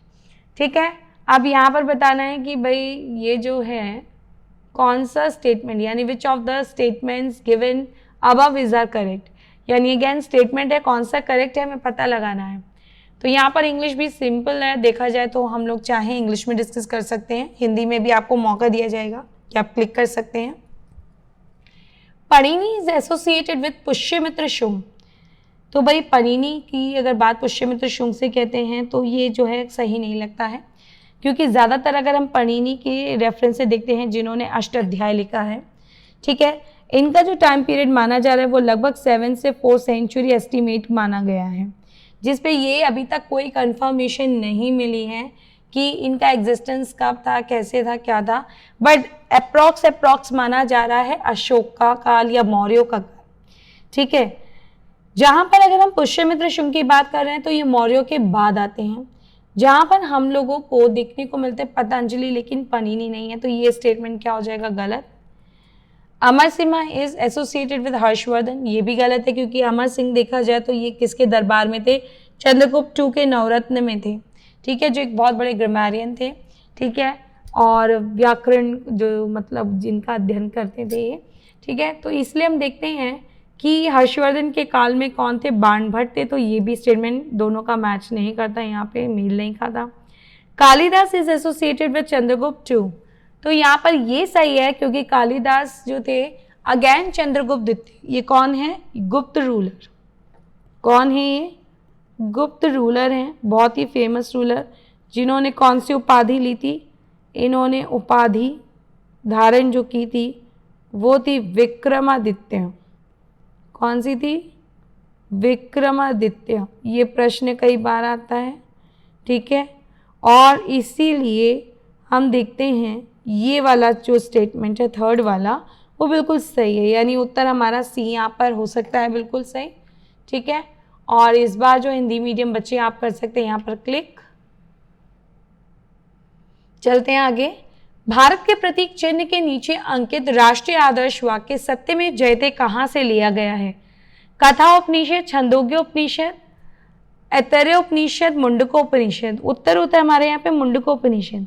ठीक है, अब यहाँ पर बताना है कि भाई ये जो है कौन सा स्टेटमेंट, यानी which of the statements given above is are correct, यानी अगेन स्टेटमेंट है, कौन सा करेक्ट है हमें पता लगाना है। तो यहाँ पर इंग्लिश भी सिंपल है, देखा जाए तो हम लोग चाहें इंग्लिश में डिस्कस कर सकते हैं, हिंदी में भी आपको मौका दिया जाएगा कि आप क्लिक कर सकते हैं। Panini is associated with Pushyamitra Shunga. तो भाई पणिनि की अगर बात पुष्यमित्र शुंग से कहते हैं तो ये जो है सही नहीं लगता है, क्योंकि ज़्यादातर अगर हम पणिनि के रेफरेंस से देखते हैं जिन्होंने अष्टाध्याय लिखा है, ठीक है, इनका जो टाइम पीरियड माना जा रहा है वो लगभग 7 से 4 सेंचुरी एस्टीमेट माना गया है, जिस पे ये अभी तक कोई कंफर्मेशन नहीं मिली है कि इनका एग्जिस्टेंस कब था, कैसे था, क्या था, बट अप्रॉक्स माना जा रहा है अशोक का काल या मौर्यों का काल। ठीक है, जहाँ पर अगर हम पुष्यमित्र शुंग की बात कर रहे हैं तो ये मौर्यों के बाद आते हैं। जहाँ पर हम लोगों को देखने को मिलते हैं पतंजलि, लेकिन पणिनि नहीं है, तो ये स्टेटमेंट क्या हो जाएगा, गलत। Amar Singh is associated with Harshavardhana, ये भी गलत है, क्योंकि अमर सिंह देखा जाए तो ये किसके दरबार में थे, चंद्रगुप्त टू के नवरत्न में थे, ठीक है, जो एक बहुत बड़े ग्रामेरियन थे, ठीक है, और व्याकरण जो मतलब जिनका अध्ययन करते थे ये, ठीक है। तो इसलिए हम देखते हैं कि हर्षवर्धन के काल में कौन थे, बाणभट्ट थे, तो ये भी स्टेटमेंट दोनों का मैच नहीं करता, यहाँ पे मेल नहीं खाता। Kalidas is associated with Chandragupta too, तो यहाँ पर ये सही है क्योंकि कालिदास जो थे अगेन चंद्रगुप्त द्वितीय, ये कौन है, गुप्त रूलर, कौन है ये, गुप्त रूलर हैं, बहुत ही फेमस रूलर, जिन्होंने कौन सी उपाधि ली थी, इन्होंने उपाधि धारण जो की थी वो थी विक्रमादित्य, कौन सी थी, विक्रमादित्य, ये प्रश्न कई बार आता है, ठीक है। और इसीलिए हम देखते हैं ये वाला जो स्टेटमेंट है थर्ड वाला वो बिल्कुल सही है, यानी उत्तर हमारा सी यहाँ पर हो सकता है बिल्कुल सही, ठीक है। और इस बार जो हिंदी मीडियम बच्चे आप कर सकते हैं यहाँ पर क्लिक। चलते हैं आगे। भारत के प्रतीक चिन्ह के नीचे अंकित राष्ट्रीय आदर्श वाक्य सत्य में जयते कहाँ से लिया गया है, कथा उपनिषद, छंदोग्य उपनिषद, ऐतरेय उपनिषद, मुंडकोपनिषद। उत्तर होता है हमारे यहाँ पे मुंडकोपनिषद।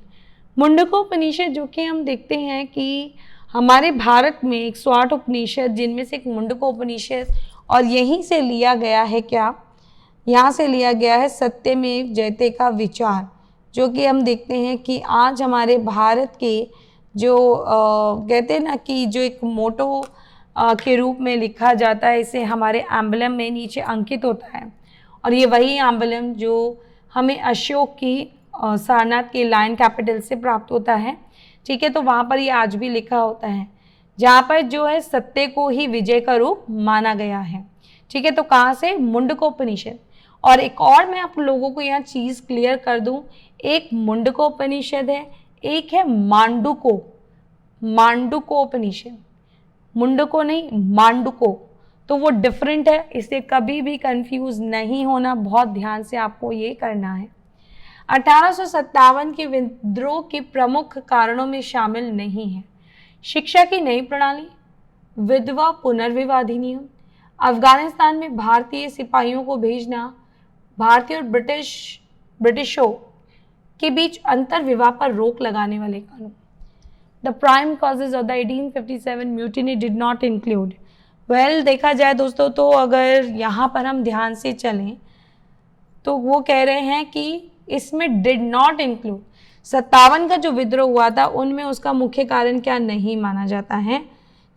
मुंडकोपनिषद जो कि हम देखते हैं कि हमारे भारत में 108 उपनिषद जिनमें से एक मुंडकोपनिषद, और यहीं से लिया गया है क्या, यहाँ से लिया गया है सत्यमेव जयते का विचार, जो कि हम देखते हैं कि आज हमारे भारत के जो कहते हैं ना कि जो एक मोटो के रूप में लिखा जाता है, इसे हमारे एम्बलम में नीचे अंकित होता है, और ये वही एम्बलम जो हमें अशोक की सारनाथ के लायन कैपिटल से प्राप्त होता है, ठीक है। तो वहाँ पर ये आज भी लिखा होता है, जहाँ पर जो है सत्य को ही विजय का रूप माना गया है, ठीक है। तो कहाँ से, मुंडकोपनिषद। और एक और मैं आप लोगों को यहाँ चीज़ क्लियर कर दूँ, एक मुंडकोपनिषद है, एक है मांडुको, मांडुकोपनिषद, मुंडको नहीं मांडुको, तो वो डिफरेंट है, इससे कभी भी कंफ्यूज नहीं होना, बहुत ध्यान से आपको ये करना है। 1857 के विद्रोह के प्रमुख कारणों में शामिल नहीं है शिक्षा की नई प्रणाली, विधवा पुनर्विवाह अधिनियम, अफगानिस्तान में भारतीय सिपाहियों को भेजना, भारतीय और ब्रिटिशों के बीच अंतर विवाह पर रोक लगाने वाले कानून। The prime causes of the 1857 mutiny did not include, well देखा जाए दोस्तों तो अगर यहाँ पर हम ध्यान से चलें तो वो कह रहे हैं कि इसमें डिड नॉट इंक्लूड, 57 का जो विद्रोह हुआ था उनमें उसका मुख्य कारण क्या नहीं माना जाता है,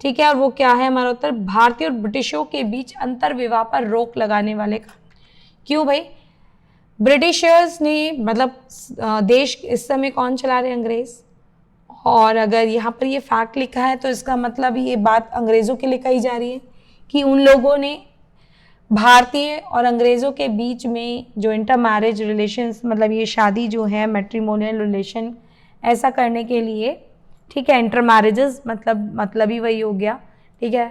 ठीक है। और वो क्या है हमारा उत्तर, भारतीय और ब्रिटिशों के बीच अंतर विवाह पर रोक लगाने वाले कानून। क्यों भाई, ब्रिटिशर्स ने मतलब देश इस समय कौन चला रहे, अंग्रेज, और अगर यहाँ पर ये फैक्ट लिखा है तो इसका मतलब ये बात अंग्रेज़ों के लिए कही जा रही है कि उन लोगों ने भारतीय और अंग्रेज़ों के बीच में जो इंटर मैरिज रिलेशंस, मतलब ये शादी जो है मैट्रिमोनियल रिलेशन ऐसा करने के लिए, ठीक है, इंटर मैरिजेस मतलब ही वही हो गया, ठीक है,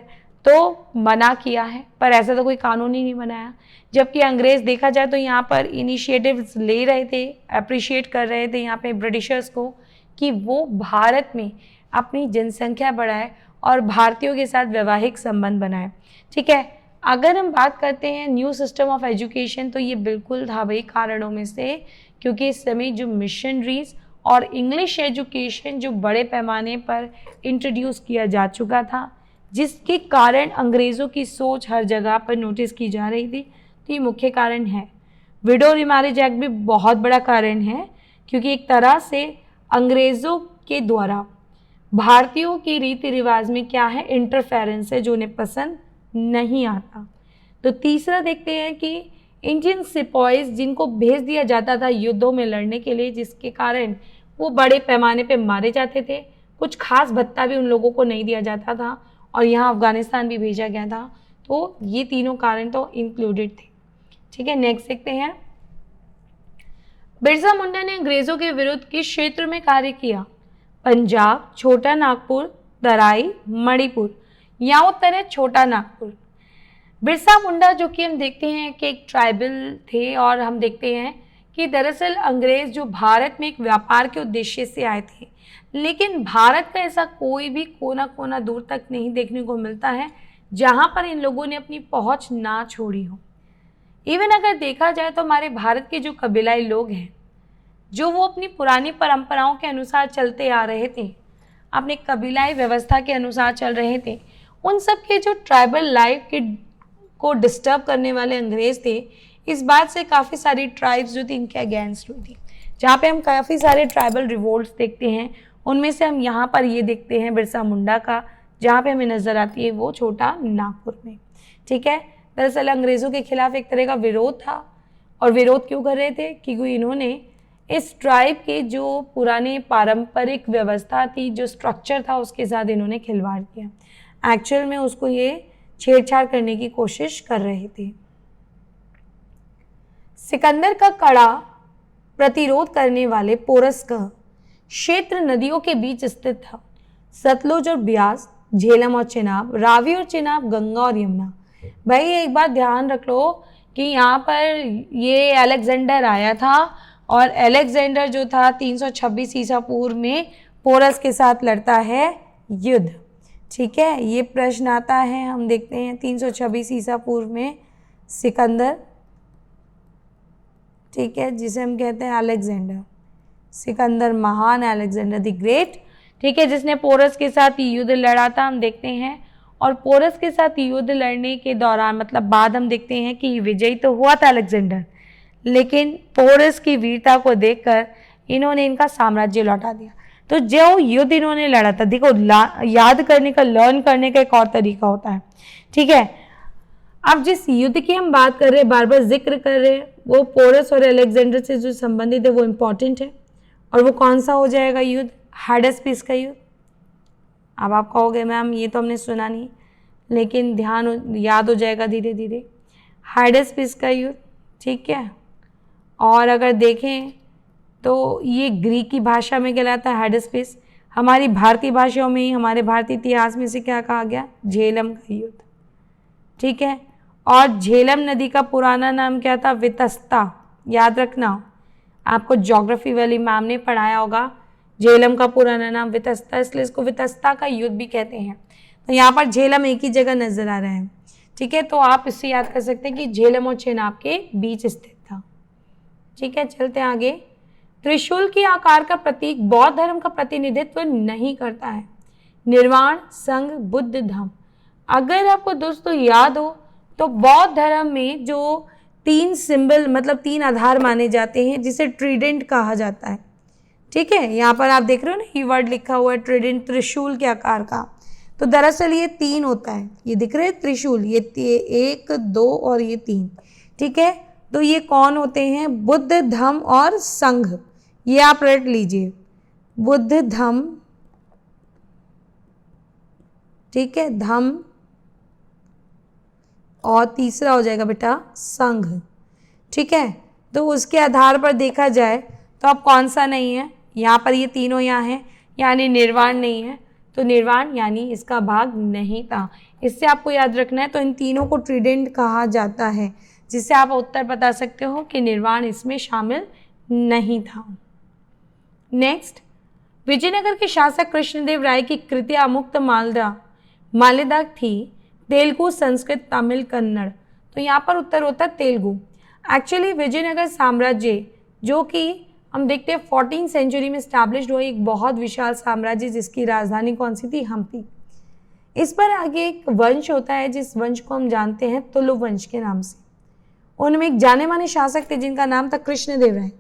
तो मना किया है, पर ऐसा तो कोई कानून ही नहीं बनाया। जबकि अंग्रेज़ देखा जाए तो यहाँ पर इनिशिएटिव्स ले रहे थे, अप्रिशिएट कर रहे थे यहाँ पे ब्रिटिशर्स को कि वो भारत में अपनी जनसंख्या बढ़ाए और भारतीयों के साथ वैवाहिक संबंध बनाए, ठीक है। अगर हम बात करते हैं न्यू सिस्टम ऑफ एजुकेशन, तो ये बिल्कुल था भाई कारणों में से, क्योंकि इस समय जो मिशनरीज और इंग्लिश एजुकेशन जो बड़े पैमाने पर इंट्रोड्यूस किया जा चुका था, जिसके कारण अंग्रेज़ों की सोच हर जगह पर नोटिस की जा रही थी, तो ये मुख्य कारण है। विडो रिमैरिज एक्ट भी बहुत बड़ा कारण है, क्योंकि एक तरह से अंग्रेज़ों के द्वारा भारतीयों के रीति रिवाज में क्या है, इंटरफेरेंस है, जो उन्हें पसंद नहीं आता। तो तीसरा देखते हैं कि इंडियन सिपाहीज जिनको भेज दिया जाता था युद्धों में लड़ने के लिए, जिसके कारण वो बड़े पैमाने पे मारे जाते थे, कुछ खास भत्ता भी उन लोगों को नहीं दिया जाता था, और यहाँ अफगानिस्तान भी भेजा गया था। तो ये तीनों कारण तो इंक्लूडेड थे, ठीक है। नेक्स्ट देखते हैं, बिरसा मुंडा ने अंग्रेजों के विरुद्ध किस क्षेत्र में कार्य किया, पंजाब, छोटा नागपुर, तराई, मणिपुर। यहाँ उत्तर है छोटा नागपुर। बिरसा मुंडा जो कि हम देखते हैं कि एक ट्राइबल थे, और हम देखते हैं कि दरअसल अंग्रेज जो भारत में एक व्यापार के उद्देश्य से आए थे, लेकिन भारत का ऐसा कोई भी कोना कोना दूर तक नहीं देखने को मिलता है जहाँ पर इन लोगों ने अपनी पहुँच ना छोड़ी हो। इवन अगर देखा जाए तो हमारे भारत के जो कबीलाई लोग हैं, जो वो अपनी पुरानी परंपराओं के अनुसार चलते आ रहे थे, अपने कबीलाई व्यवस्था के अनुसार चल रहे थे, उन सब के जो ट्राइबल लाइफ के को डिस्टर्ब करने वाले अंग्रेज थे, इस बात से काफ़ी सारी ट्राइब्स जो थी इनके अगेंस्ट हुई थी। जहाँ पे हम काफ़ी सारे ट्राइबल रिवोल्ट्स देखते हैं, उनमें से हम यहाँ पर ये देखते हैं बिरसा मुंडा का, जहाँ पे हमें नज़र आती है वो छोटा नागपुर में। ठीक है, दरअसल अंग्रेज़ों के खिलाफ एक तरह का विरोध था, और विरोध क्यों कर रहे थे? क्योंकि इन्होंने इस ट्राइब के जो पुराने पारंपरिक व्यवस्था थी, जो स्ट्रक्चर था, उसके साथ इन्होंने खिलवाड़ किया। एक्चुअल में उसको ये छेड़छाड़ करने की कोशिश कर रहे थे। सिकंदर का कड़ा प्रतिरोध करने वाले पोरस का क्षेत्र नदियों के बीच स्थित था। सतलुज और ब्यास, झेलम और चिनाब, रावी और चिनाब, गंगा और यमुना। भाई एक बात ध्यान रख लो कि यहाँ पर ये अलेक्जेंडर आया था, और अलेक्जेंडर जो था 326 ईसा पूर्व में पोरस के साथ लड़ता है युद्ध। ठीक है, ये प्रश्न आता है, हम देखते हैं 326 ईसा पूर्व में सिकंदर, ठीक है, जिसे हम कहते हैं अलेक्जेंडर, सिकंदर महान, अलेक्जेंडर द ग्रेट, ठीक है, जिसने पोरस के साथ युद्ध लड़ा था, हम देखते हैं। और पोरस के साथ युद्ध लड़ने के दौरान, मतलब बाद, हम देखते हैं कि विजयी तो हुआ था अलेक्जेंडर, लेकिन पोरस की वीरता को देखकर इन्होंने इनका साम्राज्य लौटा दिया। तो जो युद्ध इन्होंने लड़ा था, देखो याद करने का, लर्न करने का एक और तरीका होता है। ठीक है, अब जिस युद्ध की हम बात कर रहे हैं, बार बार जिक्र कर रहे हैं, वो पोरस और अलेक्जेंडर से जो संबंधित है वो इम्पॉर्टेंट है। और वो कौन सा हो जाएगा युद्ध? हाइडेस्पीस का युद्ध। अब आप कहोगे मैम ये तो हमने सुना नहीं, लेकिन ध्यान याद हो जाएगा धीरे धीरे। हाइडेस्पीस का युद्ध, ठीक है। और अगर देखें तो ये ग्रीक की भाषा में कहलाता है हाइडेस्पीस। हमारी भारतीय भाषाओं में ही, हमारे भारतीय इतिहास में से क्या कहा गया? झेलम का युद्ध। ठीक है, और झेलम नदी का पुराना नाम क्या था? वितस्ता। याद रखना, आपको ज्योग्राफी वाली मैम ने पढ़ाया होगा, झेलम का पुराना नाम वितस्ता, इसलिए इसको वितस्ता का युद्ध भी कहते हैं। तो यहाँ पर झेलम एक ही जगह नजर आ रहा है। ठीक है, तो आप इससे याद कर सकते हैं कि झेलम और चेनाब के बीच स्थित था। ठीक है, चलते हैं आगे। त्रिशूल के आकार का प्रतीक बौद्ध धर्म का प्रतिनिधित्व नहीं करता है। निर्वाण, संघ, बुद्ध, धम्म। अगर आपको दोस्तों याद हो तो बौद्ध धर्म में जो 3 सिंबल, मतलब 3 आधार माने जाते हैं, जिसे ट्रीडेंट कहा जाता है। ठीक है, यहाँ पर आप देख रहे हो ना, ये वर्ड लिखा हुआ है ट्रीडेंट, त्रिशूल के आकार का। तो दरअसल ये 3 होता है, ये दिख रहे हैं त्रिशूल, ये 1, 2 और ये 3। ठीक है, तो ये कौन होते हैं? बुद्ध, धम्म और संघ। ये आप रट लीजिए, बुद्ध, धम्म, ठीक है, धम्म, और तीसरा हो जाएगा बेटा संघ। ठीक है, तो उसके आधार पर देखा जाए तो अब कौन सा नहीं है? यहाँ पर ये तीनों यहाँ हैं, यानी निर्वाण नहीं है, तो निर्वाण यानी इसका भाग नहीं था। इससे आपको याद रखना है, तो इन तीनों को ट्रीडेंट कहा जाता है, जिससे आप उत्तर बता सकते हो कि निर्वाण इसमें शामिल नहीं था। नेक्स्ट, विजयनगर के शासक कृष्णदेव राय की कृतियां मुक्त मालेदा थी, तेलुगु, संस्कृत, तमिल, कन्नड़। तो यहाँ पर उत्तर होता है तेलुगु। एक्चुअली विजयनगर साम्राज्य, जो कि हम देखते हैं 14th सेंचुरी में स्टैब्लिश्ड हुआ, एक बहुत विशाल साम्राज्य, जिसकी राजधानी कौन सी थी? हम्पी। इस पर आगे एक वंश होता है, जिस वंश को हम जानते हैं तुलु वंश के नाम से। उनमें एक जाने माने शासक थे जिनका नाम था कृष्णदेव राय।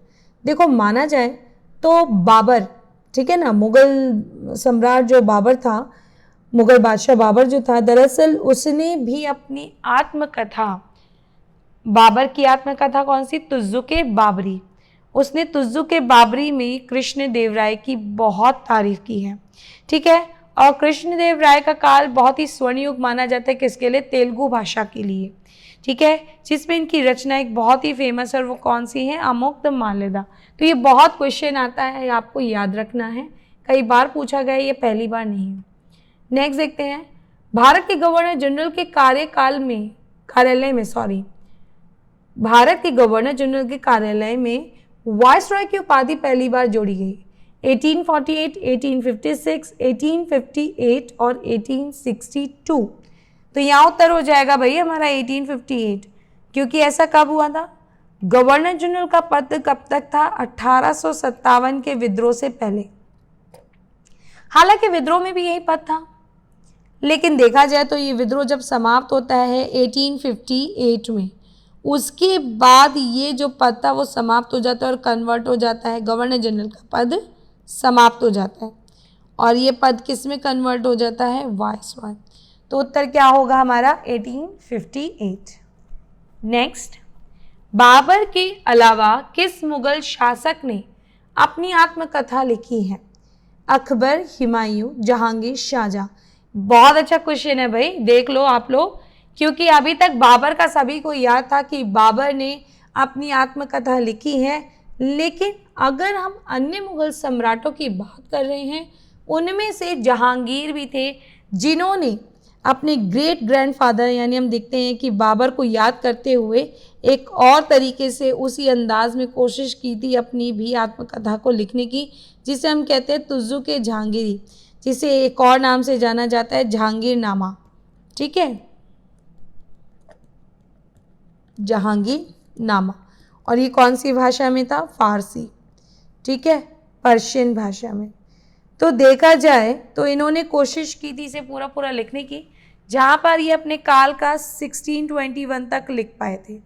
देखो, माना जाए तो बाबर, ठीक है ना, मुगल सम्राट जो बाबर था, मुगल बादशाह बाबर जो था, दरअसल उसने भी अपनी आत्मकथा, बाबर की आत्मकथा कौन सी? तुज़्ज़ुक़े बाबरी। उसने तुज़्ज़ुक़े बाबरी में कृष्णदेव राय की बहुत तारीफ की है। ठीक है, और कृष्णदेव राय का काल बहुत ही स्वर्ण युग माना जाता है, किसके लिए? तेलुगु भाषा के लिए। ठीक है, जिसमें इनकी रचना एक बहुत ही फेमस है, और वो कौन सी है? अमुक्त मालेदा। तो ये बहुत क्वेश्चन आता है, आपको याद रखना है, कई बार पूछा गया, ये पहली बार नहीं है। नेक्स्ट देखते हैं, भारत के गवर्नर जनरल के भारत के गवर्नर जनरल के कार्यालय में वायसरॉय की उपाधि पहली बार जोड़ी गई 1848, 1856, 1858 और 1862। तो यहाँ उत्तर हो जाएगा भाई हमारा 1858। क्योंकि ऐसा कब हुआ था? गवर्नर जनरल का पद कब तक था? 1857 के विद्रोह से पहले। हालांकि विद्रोह में भी यही पद था, लेकिन देखा जाए तो ये विद्रोह जब समाप्त होता है 1858 में, उसके बाद ये जो पद था वो समाप्त हो जाता है और कन्वर्ट हो जाता है, गवर्नर जनरल का पद समाप्त हो जाता है और ये पद किस में कन्वर्ट हो जाता है? वाइसरॉय। तो उत्तर क्या होगा हमारा? 1858। नेक्स्ट, बाबर के अलावा किस मुगल शासक ने अपनी आत्मकथा लिखी है? अकबर, हुमायूं, जहांगीर, शाहजहां। बहुत अच्छा क्वेश्चन है भाई, देख लो आप लोग, क्योंकि अभी तक बाबर का सभी को याद था कि बाबर ने अपनी आत्मकथा लिखी है, लेकिन अगर हम अन्य मुगल सम्राटों की बात कर रहे हैं, उनमें से जहांगीर भी थे, जिन्होंने अपने ग्रेट ग्रैंडफादर यानी हम देखते हैं कि बाबर को याद करते हुए एक और तरीके से उसी अंदाज में कोशिश की थी अपनी भी आत्मकथा को लिखने की, जिसे हम कहते हैं तुज़ुक-ए जहांगीरी, जिसे एक और नाम से जाना जाता है जहांगीरनामा। ठीक है, जहांगीरनामा। और ये कौन सी भाषा में था? फारसी। ठीक है, पर्शियन भाषा में। तो देखा जाए तो इन्होंने कोशिश की थी इसे पूरा पूरा लिखने की, जहाँ पर ये अपने काल का 1621 तक लिख पाए थे।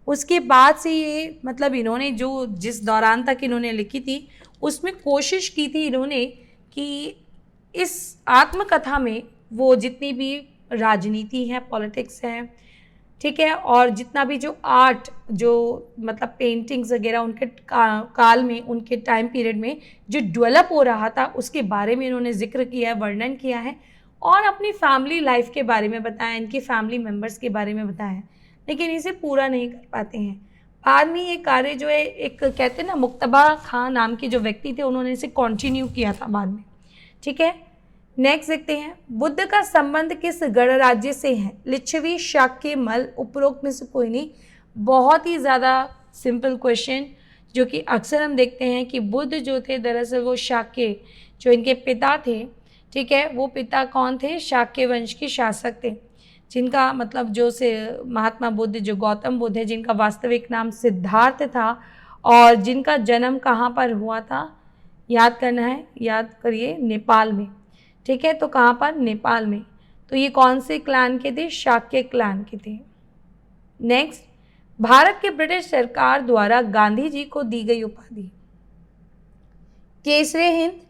उसके बाद से ये मतलब इन्होंने जो जिस दौरान तक इन्होंने लिखी थी उसमें कोशिश की थी इन्होंने कि इस आत्मकथा में वो जितनी भी राजनीति है, पॉलिटिक्स है, ठीक है, और जितना भी जो आर्ट, जो मतलब पेंटिंग्स वगैरह उनके काल में, उनके टाइम पीरियड में जो डेवलप हो रहा था, उसके बारे में इन्होंने जिक्र किया है, वर्णन किया है और अपनी फैमिली लाइफ के बारे में बताया, इनके फैमिली मेम्बर्स के बारे में बताया है, लेकिन इसे पूरा नहीं कर पाते हैं। बाद में ये कार्य जो है, एक कहते हैं ना मुक्तबा खां नाम के जो व्यक्ति थे, उन्होंने इसे कंटिन्यू किया था बाद में। ठीक है, नेक्स्ट देखते हैं, बुद्ध का संबंध किस गणराज्य से है? लिच्छवी, शाक्य, मल, उपरोक्त में से कोई नहीं। बहुत ही ज़्यादा सिंपल क्वेश्चन, जो कि अक्सर हम देखते हैं कि बुद्ध जो थे दरअसल वो शाक्य, जो इनके पिता थे, ठीक है, वो पिता कौन थे? शाक्य वंश के शासक थे, जिनका मतलब जो से महात्मा बुद्ध, जो गौतम बुद्ध है, जिनका वास्तविक नाम सिद्धार्थ था और जिनका जन्म कहाँ पर हुआ था? याद करना है, याद करिए, नेपाल में। ठीक है, तो कहाँ पर? नेपाल में। तो ये कौन से क्लैन के थे? शाक्य क्लैन के थे। नेक्स्ट, भारत के ब्रिटिश सरकार द्वारा गांधी जी को दी गई उपाधि? केसरी हिंद,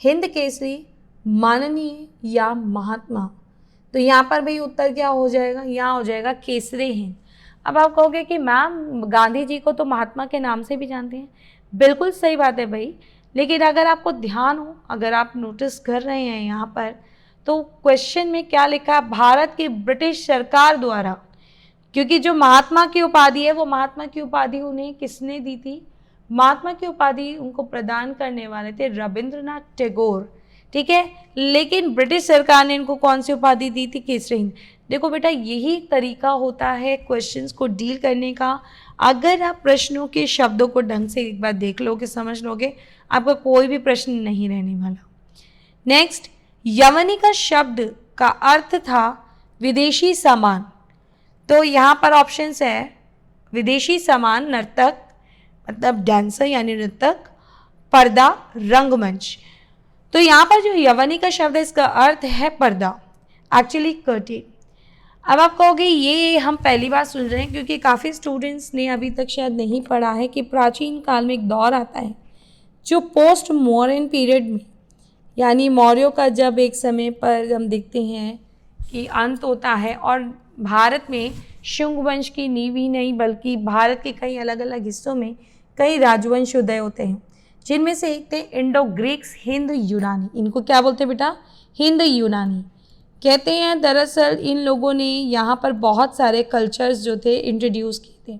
हिंद केसरी, माननीय या महात्मा? तो यहाँ पर भाई उत्तर क्या हो जाएगा? यहाँ हो जाएगा केसरी हिंद। अब आप कहोगे कि मैम गांधी जी को तो महात्मा के नाम से भी जानते हैं। बिल्कुल सही बात है भाई, लेकिन अगर आपको ध्यान हो, अगर आप नोटिस कर रहे हैं यहाँ पर, तो क्वेश्चन में क्या लिखा है? भारत की ब्रिटिश सरकार द्वारा, क्योंकि जो महात्मा की उपाधि है, वो महात्मा की उपाधि उन्हें किसने दी थी? महात्मा की उपाधि उनको प्रदान करने वाले थे रविंद्रनाथ टैगोर। ठीक है, लेकिन ब्रिटिश सरकार ने इनको कौन सी उपाधि दी थी? केसरी हिंद। देखो बेटा, यही तरीका होता है क्वेश्चंस को डील करने का। अगर आप प्रश्नों के शब्दों को ढंग से एक बार देख लोगे, समझ लोगे, आपका कोई भी प्रश्न नहीं रहने वाला। नेक्स्ट, यवनिका शब्द का अर्थ था विदेशी सामान। तो यहाँ पर ऑप्शंस है विदेशी सामान, नर्तक मतलब डांसर यानी नृतक, पर्दा, रंगमंच। तो यहाँ पर जो यवनिका शब्द है इसका अर्थ है पर्दा, एक्चुअली कर्टेन। अब आप कहोगे ये हम पहली बार सुन रहे हैं, क्योंकि काफ़ी स्टूडेंट्स ने अभी तक शायद नहीं पढ़ा है कि प्राचीन काल में एक दौर आता है जो पोस्ट मॉडर्न पीरियड में, यानी मौर्यों का जब एक समय पर हम देखते हैं कि अंत होता है और भारत में शुंग वंश की नींव ही नहीं बल्कि भारत के कई अलग अलग हिस्सों में कई राजवंश उदय होते हैं, जिनमें से एक थे इंडो ग्रीक्स, हिंद यूनानी। इनको क्या बोलते हैं बेटा? हिंद यूनानी कहते हैं। दरअसल इन लोगों ने यहाँ पर बहुत सारे कल्चर्स जो थे इंट्रोड्यूस किए थे,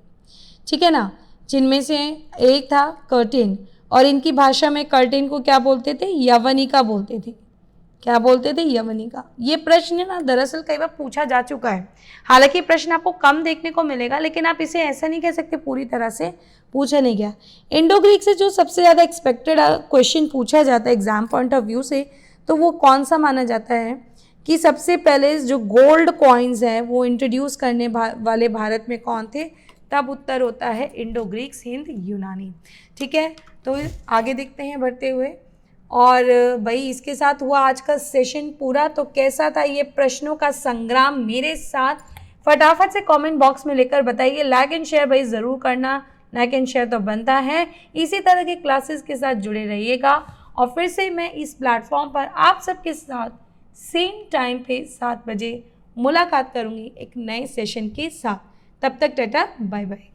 ठीक है ना, जिनमें से एक था कर्टेन, और इनकी भाषा में कर्टेन को क्या बोलते थे? यवनिका बोलते थे। क्या बोलते थे? यवनिका। ये प्रश्न ना दरअसल कई बार पूछा जा चुका है, हालांकि प्रश्न आपको कम देखने को मिलेगा, लेकिन आप इसे ऐसा नहीं कह सकते पूरी तरह से पूछा नहीं गया। इंडो ग्रीक से जो सबसे ज़्यादा एक्सपेक्टेड क्वेश्चन पूछा जाता है एग्जाम पॉइंट ऑफ व्यू से, तो वो कौन सा माना जाता है कि सबसे पहले जो गोल्ड कॉइन्स हैं वो इंट्रोड्यूस करने वाले भारत में कौन थे, तब उत्तर होता है इंडो ग्रीक्स, हिंद, यूनानी। ठीक है, तो आगे देखते हैं बढ़ते हुए। और भाई इसके साथ हुआ आज का सेशन पूरा। तो कैसा था ये प्रश्नों का संग्राम मेरे साथ, फटाफट से कमेंट बॉक्स में लेकर बताइए। लाइक एंड शेयर भाई ज़रूर करना, लाइक एंड शेयर तो बनता है। इसी तरह के क्लासेस के साथ जुड़े रहिएगा और फिर से मैं इस प्लेटफॉर्म पर आप सबके साथ सेम टाइम पे 7 बजे मुलाकात करूँगी एक नए सेशन के साथ। तब तक टाटा बाय बाय।